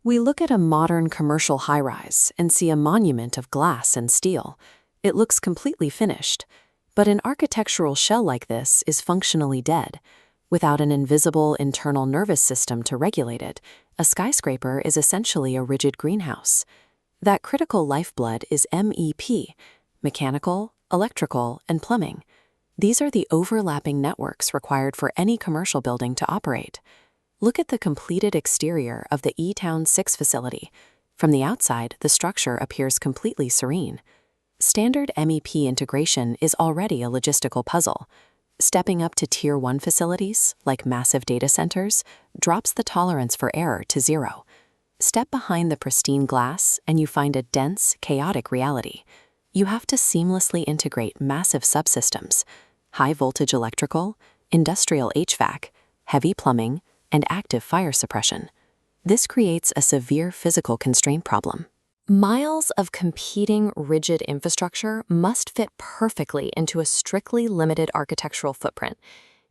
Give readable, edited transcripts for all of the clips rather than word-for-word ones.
We look at a modern commercial high-rise and see a monument of glass and steel. It looks completely finished. But an architectural shell like this is functionally dead. Without an invisible internal nervous system to regulate it, a skyscraper is essentially a rigid greenhouse. That critical lifeblood is MEP, mechanical, electrical, and plumbing. These are the overlapping networks required for any commercial building to operate. Look at the completed exterior of the E-Town 6 facility. From the outside, the structure appears completely serene. Standard MEP integration is already a logistical puzzle. Stepping up to Tier 1 facilities, like massive data centers, drops the tolerance for error to zero. Step behind the pristine glass, and you find a dense, chaotic reality. You have to seamlessly integrate massive subsystems, high-voltage electrical, industrial HVAC, heavy plumbing, and active fire suppression. This creates a severe physical constraint problem. Miles of competing rigid infrastructure must fit perfectly into a strictly limited architectural footprint.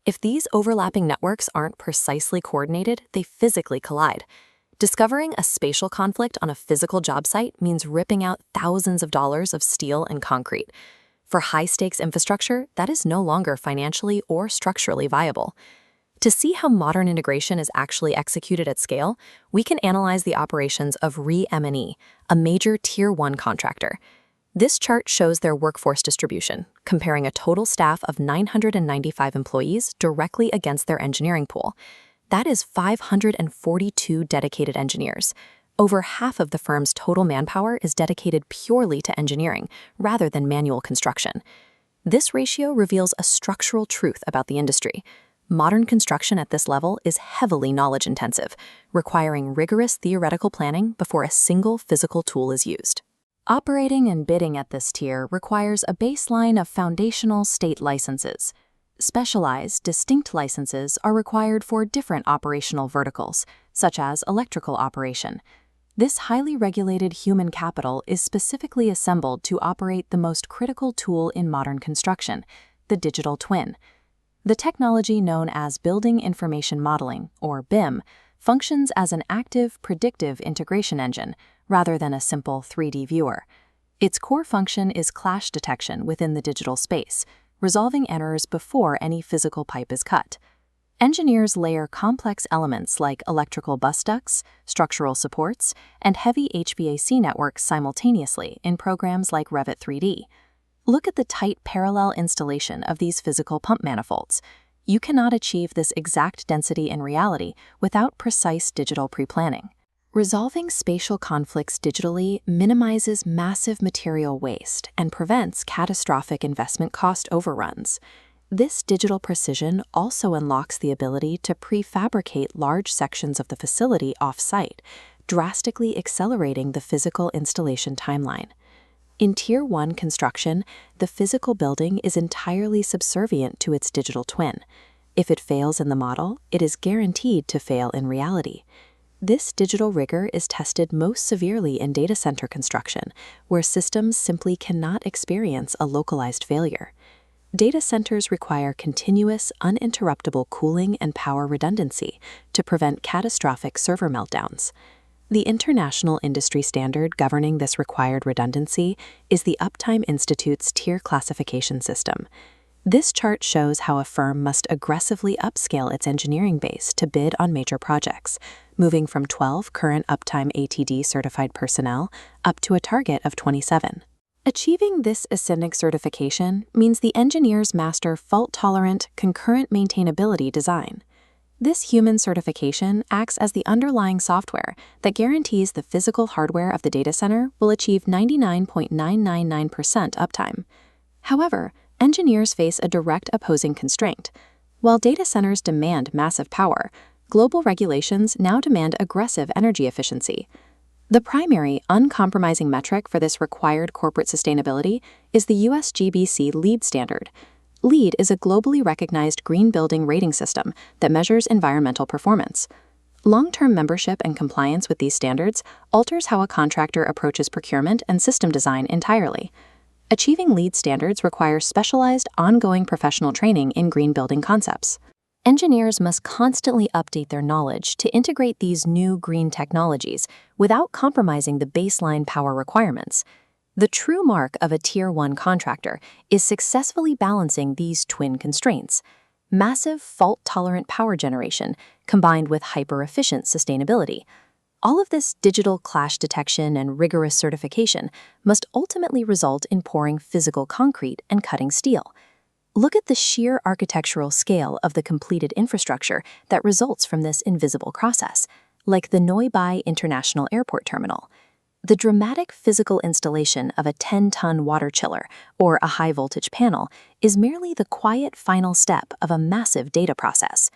If these overlapping networks aren't precisely coordinated, they physically collide. Discovering a spatial conflict on a physical job site means ripping out thousands of dollars of steel and concrete. For high-stakes infrastructure, that is no longer financially or structurally viable. To see how modern integration is actually executed at scale, we can analyze the operations of ReM&E, a major Tier 1 contractor. This chart shows their workforce distribution, comparing a total staff of 995 employees directly against their engineering pool. That is 542 dedicated engineers. Over half of the firm's total manpower is dedicated purely to engineering, rather than manual construction. This ratio reveals a structural truth about the industry. Modern construction at this level is heavily knowledge-intensive, requiring rigorous theoretical planning before a single physical tool is used. Operating and bidding at this tier requires a baseline of foundational state licenses. Specialized, distinct licenses are required for different operational verticals, such as electrical operation. This highly regulated human capital is specifically assembled to operate the most critical tool in modern construction, the digital twin. The technology known as Building Information Modeling, or BIM, functions as an active, predictive integration engine, rather than a simple 3D viewer. Its core function is clash detection within the digital space, resolving errors before any physical pipe is cut. Engineers layer complex elements like electrical bus ducts, structural supports, and heavy HVAC networks simultaneously in programs like Revit 3D. Look at the tight parallel installation of these physical pump manifolds. You cannot achieve this exact density in reality without precise digital pre-planning. Resolving spatial conflicts digitally minimizes massive material waste and prevents catastrophic investment cost overruns. This digital precision also unlocks the ability to prefabricate large sections of the facility off-site, drastically accelerating the physical installation timeline. In Tier 1 construction, the physical building is entirely subservient to its digital twin. If it fails in the model, it is guaranteed to fail in reality. This digital rigor is tested most severely in data center construction, where systems simply cannot experience a localized failure. Data centers require continuous, uninterruptible cooling and power redundancy to prevent catastrophic server meltdowns. The international industry standard governing this required redundancy is the Uptime Institute's tier classification system. This chart shows how a firm must aggressively upscale its engineering base to bid on major projects, moving from 12 current Uptime ATD certified personnel up to a target of 27. Achieving this ascending certification means the engineers master fault-tolerant, concurrent maintainability design. This human certification acts as the underlying software that guarantees the physical hardware of the data center will achieve 99.999% uptime. However, engineers face a direct opposing constraint. While data centers demand massive power, global regulations now demand aggressive energy efficiency. The primary, uncompromising metric for this required corporate sustainability is the US GBC LEED standard. LEED is a globally recognized green building rating system that measures environmental performance. Long-term membership and compliance with these standards alters how a contractor approaches procurement and system design entirely. Achieving LEED standards requires specialized, ongoing professional training in green building concepts. Engineers must constantly update their knowledge to integrate these new green technologies without compromising the baseline power requirements. The true mark of a Tier 1 contractor is successfully balancing these twin constraints: massive fault-tolerant power generation combined with hyper-efficient sustainability. All of this digital clash detection and rigorous certification must ultimately result in pouring physical concrete and cutting steel. Look at the sheer architectural scale of the completed infrastructure that results from this invisible process, like the Noi Bai International Airport Terminal. The dramatic physical installation of a 10-ton water chiller or a high-voltage panel is merely the quiet final step of a massive data process.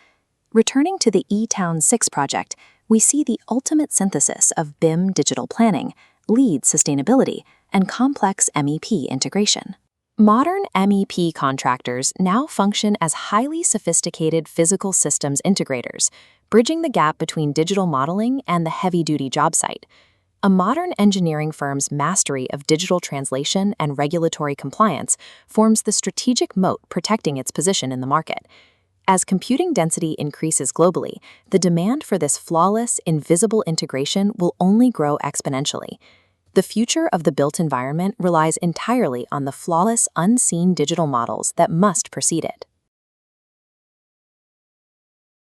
Returning to the eTown 6 project, we see the ultimate synthesis of BIM digital planning, LEED sustainability, and complex MEP integration. Modern MEP contractors now function as highly sophisticated physical systems integrators, bridging the gap between digital modeling and the heavy-duty job site. A modern engineering firm's mastery of digital translation and regulatory compliance forms the strategic moat protecting its position in the market. As computing density increases globally, the demand for this flawless, invisible integration will only grow exponentially. The future of the built environment relies entirely on the flawless, unseen digital models that must precede it.